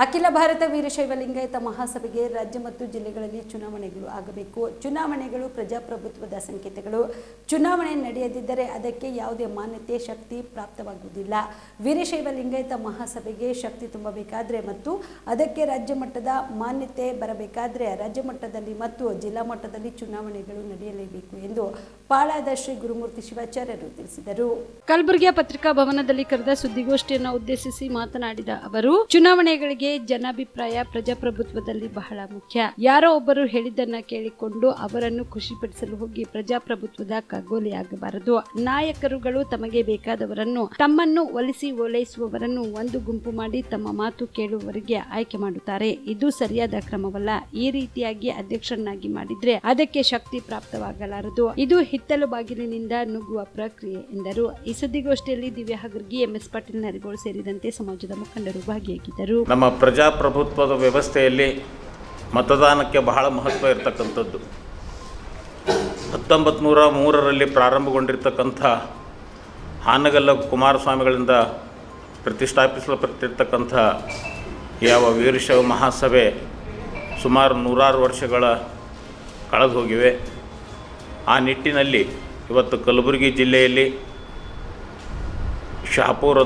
ಅಖಿಲ ಭಾರತ ವೀರಶೈವ ಲಿಂಗಾಯತ ಮಹಾಸಭೆಗೆ ರಾಜ್ಯ ಮತ್ತು ಜಿಲ್ಲೆಗಳಲ್ಲಿ ಚುನಾವಣೆಗಳು ಆಗಬೇಕು. ಚುನಾವಣೆಗಳು ಪ್ರಜಾಪ್ರಭುತ್ವದ ಸಂಕೇತಗಳು. ಚುನಾವಣೆ ನಡೆಯದಿದ್ದರೆ ಅದಕ್ಕೆ ಯಾವುದೇ ಮಾನ್ಯತೆ, ಶಕ್ತಿ ಪ್ರಾಪ್ತವಾಗುವುದಿಲ್ಲ. ವೀರಶೈವ ಲಿಂಗಾಯತ ಮಹಾಸಭೆಗೆ ಶಕ್ತಿ ತುಂಬಬೇಕಾದ್ರೆ ಮತ್ತು ಅದಕ್ಕೆ ರಾಜ್ಯ ಮಟ್ಟದ ಮಾನ್ಯತೆ ಬರಬೇಕಾದ್ರೆ ರಾಜ್ಯ ಮಟ್ಟದಲ್ಲಿ ಮತ್ತು ಜಿಲ್ಲಾ ಮಟ್ಟದಲ್ಲಿ ಚುನಾವಣೆಗಳು ನಡೆಯಲೇಬೇಕು ಎಂದು ಪಾಳಾದ ಶ್ರೀ ಗುರುಮೂರ್ತಿ ಶಿವಾಚಾರ್ಯರು ತಿಳಿಸಿದರು. ಕಲಬುರಗಿಯ ಪತ್ರಿಕಾ ಭವನದಲ್ಲಿ ಕರೆದ ಸುದ್ದಿಗೋಷ್ಠಿಯನ್ನು ಉದ್ದೇಶಿಸಿ ಮಾತನಾಡಿದ ಅವರು, ಚುನಾವಣೆಗಳಿಗೆ ಜನಾಭಿಪ್ರಾಯ ಪ್ರಜಾಪ್ರಭುತ್ವದಲ್ಲಿ ಬಹಳ ಮುಖ್ಯ. ಯಾರೋ ಒಬ್ಬರು ಹೇಳಿದ್ದನ್ನ ಕೇಳಿಕೊಂಡು ಅವರನ್ನು ಖುಷಿಪಡಿಸಲು ಹೋಗಿ ಪ್ರಜಾಪ್ರಭುತ್ವದ ಕಗ್ಗೊಲೆಯಾಗಬಾರದು. ನಾಯಕರುಗಳು ತಮಗೆ ಬೇಕಾದವರನ್ನು, ತಮ್ಮನ್ನು ಒಲಿಸಿ ಓಲೈಸುವವರನ್ನು ಒಂದು ಗುಂಪು ಮಾಡಿ ತಮ್ಮ ಮಾತು ಕೇಳುವವರಿಗೆ ಆಯ್ಕೆ ಮಾಡುತ್ತಾರೆ. ಇದು ಸರಿಯಾದ ಕ್ರಮವಲ್ಲ. ಈ ರೀತಿಯಾಗಿ ಅಧ್ಯಕ್ಷರನ್ನಾಗಿ ಮಾಡಿದ್ರೆ ಅದಕ್ಕೆ ಶಕ್ತಿ ಪ್ರಾಪ್ತವಾಗಲಾರದು. ಇದು ಹಿತ್ತಲು ಬಾಗಿಲಿನಿಂದ ನುಗ್ಗುವ ಪ್ರಕ್ರಿಯೆ ಎಂದರು. ಈ ಸುದ್ದಿಗೋಷ್ಠಿಯಲ್ಲಿ ದಿವ್ಯಾ ಹಗರ್ಗಿ, MS ಪಾಟೀಲ್ ನರಿಗೋಳ್ ಸೇರಿದಂತೆ ಸಮಾಜದ ಮುಖಂಡರು ಭಾಗಿಯಾಗಿದ್ದರು. ನಮ್ಮ ಪ್ರಜಾಪ್ರಭುತ್ವದ ವ್ಯವಸ್ಥೆಯಲ್ಲಿ ಮತದಾನಕ್ಕೆ ಬಹಳ ಮಹತ್ವ ಇರತಕ್ಕಂಥದ್ದು. 1903ರಲ್ಲಿ ಪ್ರಾರಂಭಗೊಂಡಿರ್ತಕ್ಕಂಥ ಹಾನಗಲ್ಲ ಕುಮಾರಸ್ವಾಮಿಗಳಿಂದ ಪ್ರತಿಷ್ಠಾಪಿಸಲ್ಪಟ್ಟಿರ್ತಕ್ಕಂಥ ಯಾವ ವೀರಶೈವ ಮಹಾಸಭೆ ಸುಮಾರು 106 ವರ್ಷಗಳ ಕಳೆದು ಹೋಗಿವೆ. ಆ ನಿಟ್ಟಿನಲ್ಲಿ ಇವತ್ತು ಕಲಬುರಗಿ ಜಿಲ್ಲೆಯಲ್ಲಿ ಶಹಾಪುರ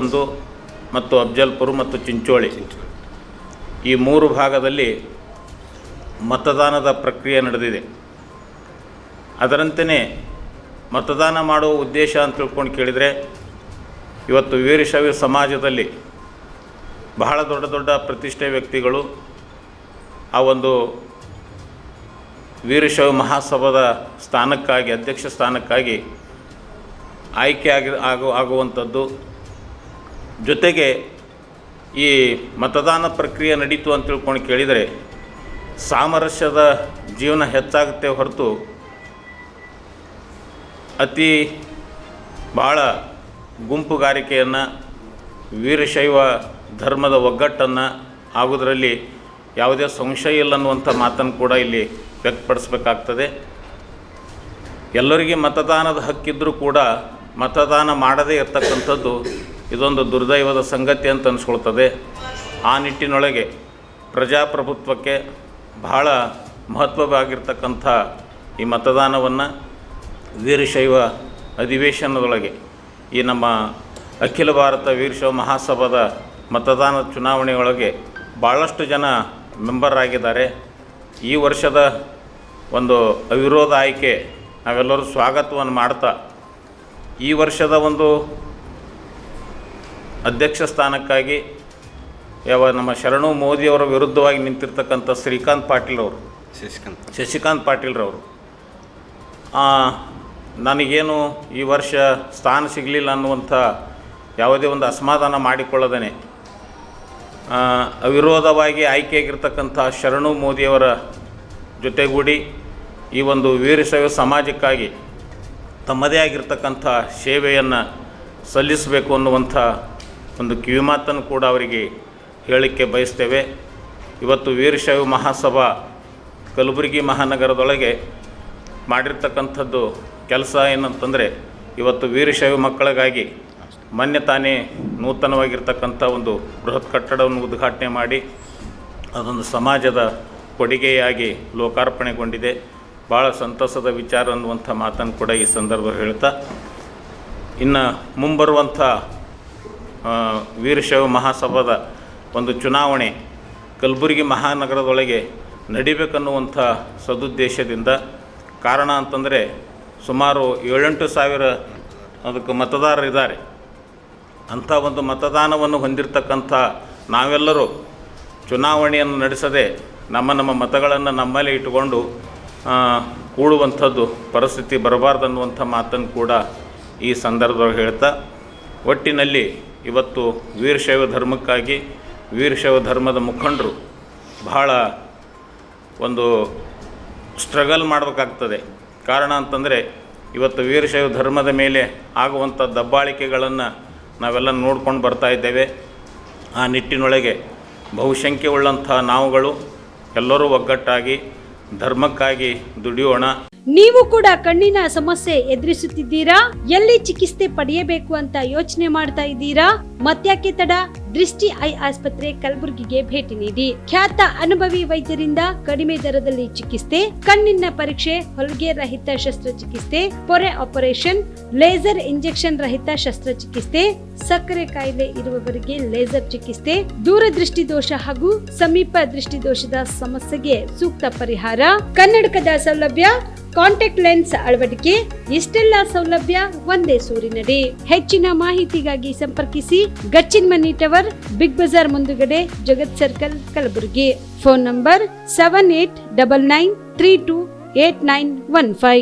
ಮತ್ತು ಅಫ್ಜಲ್ಪುರ ಮತ್ತು ಚಿಂಚೋಳಿ ಈ 3 ಭಾಗದಲ್ಲಿ ಮತದಾನದ ಪ್ರಕ್ರಿಯೆ ನಡೆದಿದೆ. ಅದರಂತೆಯೇ ಮತದಾನ ಮಾಡುವ ಉದ್ದೇಶ ಅಂತ ತಿಳ್ಕೊಂಡು ಕೇಳಿದರೆ, ಇವತ್ತು ವೀರಶೈವ ಸಮಾಜದಲ್ಲಿ ಬಹಳ ದೊಡ್ಡ ದೊಡ್ಡ ಪ್ರತಿಷ್ಠೆ ವ್ಯಕ್ತಿಗಳು ಆ ಒಂದು ವೀರಶೈವ ಮಹಾಸಭಾದ ಸ್ಥಾನಕ್ಕಾಗಿ, ಅಧ್ಯಕ್ಷ ಸ್ಥಾನಕ್ಕಾಗಿ ಆಯ್ಕೆ ಆಗುವಂಥದ್ದು. ಜೊತೆಗೆ ಈ ಮತದಾನ ಪ್ರಕ್ರಿಯೆ ನಡೀತು ಅಂತ ತಿಳ್ಕೊಂಡು ಕೇಳಿದರೆ ಸಾಮರಸ್ಯದ ಜೀವನ ಹೆಚ್ಚಾಗುತ್ತೆ ಹೊರತು ಅತಿ ಭಾಳ ಗುಂಪುಗಾರಿಕೆಯನ್ನು, ವೀರಶೈವ ಧರ್ಮದ ಒಗ್ಗಟ್ಟನ್ನು ಆಗೋದರಲ್ಲಿ ಯಾವುದೇ ಸಂಶಯ ಇಲ್ಲ ಅನ್ನುವಂಥ ಮಾತನ್ನು ಕೂಡ ಇಲ್ಲಿ ವ್ಯಕ್ತಪಡಿಸಬೇಕಾಗ್ತದೆ. ಎಲ್ಲರಿಗೆ ಮತದಾನದ ಹಕ್ಕಿದ್ದರೂ ಕೂಡ ಮತದಾನ ಮಾಡದೇ ಇರತಕ್ಕಂಥದ್ದು ಇದೊಂದು ದುರ್ದೈವದ ಸಂಗತಿ ಅಂತ ಅನಿಸ್ಕೊಳ್ತದೆ. ಆ ನಿಟ್ಟಿನೊಳಗೆ ಪ್ರಜಾಪ್ರಭುತ್ವಕ್ಕೆ ಬಹಳ ಮಹತ್ವವಾಗಿರ್ತಕ್ಕಂಥ ಈ ಮತದಾನವನ್ನು ವೀರಶೈವ ಅಧಿವೇಶನದೊಳಗೆ ಈ ನಮ್ಮ ಅಖಿಲ ಭಾರತ ವೀರಶೈವ ಮಹಾಸಭಾದ ಮತದಾನ ಚುನಾವಣೆಯೊಳಗೆ ಭಾಳಷ್ಟು ಜನ ಮೆಂಬರ್ ಆಗಿದ್ದಾರೆ. ಈ ವರ್ಷದ ಒಂದು ಅವಿರೋಧ ಆಯ್ಕೆ ನಾವೆಲ್ಲರೂ ಸ್ವಾಗತವನ್ನು ಮಾಡ್ತಾ, ಈ ವರ್ಷದ ಒಂದು ಅಧ್ಯಕ್ಷ ಸ್ಥಾನಕ್ಕಾಗಿ ಯಾವ ನಮ್ಮ ಶರಣು ಮೋದಿಯವರ ವಿರುದ್ಧವಾಗಿ ನಿಂತಿರ್ತಕ್ಕಂಥ ಶಶಿಕಾಂತ್ ಪಾಟೀಲ್ರವರು ನನಗೇನು ಈ ವರ್ಷ ಸ್ಥಾನ ಸಿಗಲಿಲ್ಲ ಅನ್ನುವಂಥ ಯಾವುದೇ ಒಂದು ಅಸಮಾಧಾನ ಮಾಡಿಕೊಳ್ಳದೇನೆ ಅವಿರೋಧವಾಗಿ ಆಯ್ಕೆಯಾಗಿರ್ತಕ್ಕಂಥ ಶರಣು ಮೋದಿಯವರ ಜೊತೆಗೂಡಿ ಈ ಒಂದು ವೀರಶೈವ ಸಮಾಜಕ್ಕಾಗಿ ತಮ್ಮದೇ ಆಗಿರ್ತಕ್ಕಂಥ ಸೇವೆಯನ್ನು ಸಲ್ಲಿಸಬೇಕು ಅನ್ನುವಂಥ ಒಂದು ಕಿವಿಮಾತನ್ನು ಕೂಡ ಅವರಿಗೆ ಹೇಳಲಿಕ್ಕೆ ಬಯಸ್ತೇವೆ. ಇವತ್ತು ವೀರಶೈವ ಮಹಾಸಭಾ ಕಲಬುರಗಿ ಮಹಾನಗರದೊಳಗೆ ಮಾಡಿರ್ತಕ್ಕಂಥದ್ದು ಕೆಲಸ ಏನಂತಂದರೆ, ಇವತ್ತು ವೀರಶೈವ ಮಕ್ಕಳಿಗಾಗಿ ಮೊನ್ನೆ ತಾನೇ ನೂತನವಾಗಿರ್ತಕ್ಕಂಥ ಒಂದು ಬೃಹತ್ ಕಟ್ಟಡವನ್ನು ಉದ್ಘಾಟನೆ ಮಾಡಿ ಅದೊಂದು ಸಮಾಜದ ಕೊಡುಗೆಯಾಗಿ ಲೋಕಾರ್ಪಣೆಗೊಂಡಿದೆ. ಭಾಳ ಸಂತಸದ ವಿಚಾರ ಅನ್ನುವಂಥ ಮಾತನ್ನು ಕೂಡ ಈ ಸಂದರ್ಭ ಹೇಳ್ತಾ, ಇನ್ನು ಮುಂಬರುವಂಥ ವೀರಶೈವ ಮಹಾಸಭಾದ ಒಂದು ಚುನಾವಣೆ ಕಲಬುರಗಿ ಮಹಾನಗರದೊಳಗೆ ನಡಿಬೇಕನ್ನುವಂಥ ಸದುದ್ದೇಶದಿಂದ, ಕಾರಣ ಅಂತಂದರೆ ಸುಮಾರು 7-8 ಸಾವಿರ ಅದಕ್ಕೆ ಮತದಾರರಿದ್ದಾರೆ. ಅಂಥ ಒಂದು ಮತದಾನವನ್ನು ಹೊಂದಿರತಕ್ಕಂಥ ನಾವೆಲ್ಲರೂ ಚುನಾವಣೆಯನ್ನು ನಡೆಸದೆ ನಮ್ಮ ಮತಗಳನ್ನು ನಮ್ಮಲ್ಲೇ ಇಟ್ಟುಕೊಂಡು ಕೂಡುವಂಥದ್ದು ಪರಿಸ್ಥಿತಿ ಬರಬಾರ್ದನ್ನುವಂಥ ಮಾತನ್ನು ಕೂಡ ಈ ಸಂದರ್ಭದಲ್ಲಿ ಹೇಳ್ತಾ, ಒಟ್ಟಿನಲ್ಲಿ ಇವತ್ತು ವೀರಶೈವ ಧರ್ಮಕ್ಕಾಗಿ ವೀರಶೈವ ಧರ್ಮದ ಮುಖಂಡರು ಬಹಳ ಒಂದು ಸ್ಟ್ರಗಲ್ ಮಾಡಬೇಕಾಗ್ತದೆ. ಕಾರಣ ಅಂತಂದರೆ ಇವತ್ತು ವೀರಶೈವ ಧರ್ಮದ ಮೇಲೆ ಆಗುವಂಥ ದಬ್ಬಾಳಿಕೆಗಳನ್ನು ನಾವೆಲ್ಲ ನೋಡ್ಕೊಂಡು ಬರ್ತಾ ಇದ್ದೇವೆ. ಆ ನಿಟ್ಟಿನೊಳಗೆ ಬಹುಸಂಖ್ಯೆ ಉಳ್ಳಂಥ ನಾವುಗಳು ಎಲ್ಲರೂ ಒಗ್ಗಟ್ಟಾಗಿ ಧರ್ಮಕ್ಕಾಗಿ ದುಡಿಯೋಣ. ನೀವು ಕೂಡ ಕಣ್ಣಿನ ಸಮಸ್ಯೆ ಎದುರಿಸುತ್ತಿದ್ದೀರಾ? ಎಲ್ಲಿ ಚಿಕಿತ್ಸೆ ಪಡೆಯಬೇಕು ಅಂತ ಯೋಚನೆ ಮಾಡ್ತಾ ಇದ್ದೀರಾ? ಮತ್ಯಾಕೆ ತಡ? ದೃಷ್ಟಿ ಐ ಆಸ್ಪತ್ರೆ ಕಲಬುರಗಿಗೆ ಭೇಟಿ ನೀಡಿ. ಖ್ಯಾತ ಅನುಭವಿ ವೈದ್ಯರಿಂದ ಕಡಿಮೆ ದರದಲ್ಲಿ ಚಿಕಿತ್ಸೆ, ಕಣ್ಣಿನ ಪರೀಕ್ಷೆ, ಹೊಲಿಗೆ ರಹಿತ ಶಸ್ತ್ರಚಿಕಿತ್ಸೆ, ಪೊರೆ ಆಪರೇಷನ್, ಲೇಸರ್ ಇಂಜೆಕ್ಷನ್ ರಹಿತ ಶಸ್ತ್ರಚಿಕಿತ್ಸೆ, ಸಕ್ಕರೆ ಕಾಯಿಲೆ ಇರುವವರಿಗೆ ಲೇಸರ್ ಚಿಕಿತ್ಸೆ, ದೂರದೃಷ್ಟಿ ದೋಷ ಹಾಗೂ ಸಮೀಪ ದೃಷ್ಟಿ ದೋಷದ ಸಮಸ್ಯೆಗೆ ಸೂಕ್ತ ಪರಿಹಾರ, ಕನ್ನಡಕದ ಸೌಲಭ್ಯ, ಕಾಂಟ್ಯಾಕ್ಟ್ ಲೆನ್ಸ್ ಅಳವಡಿಕೆ, ಇಷ್ಟೆಲ್ಲ ಸೌಲಭ್ಯ ಒಂದೇ ಸೂರಿನಡಿ. ಹೆಚ್ಚಿನ ಮಾಹಿತಿಗಾಗಿ ಸಂಪರ್ಕಿಸಿ Gachchin Mani tower, big bazaar ಮುಂದುಗಡೆ, Jagat circle, Kalaburagi. Phone number 7899328915.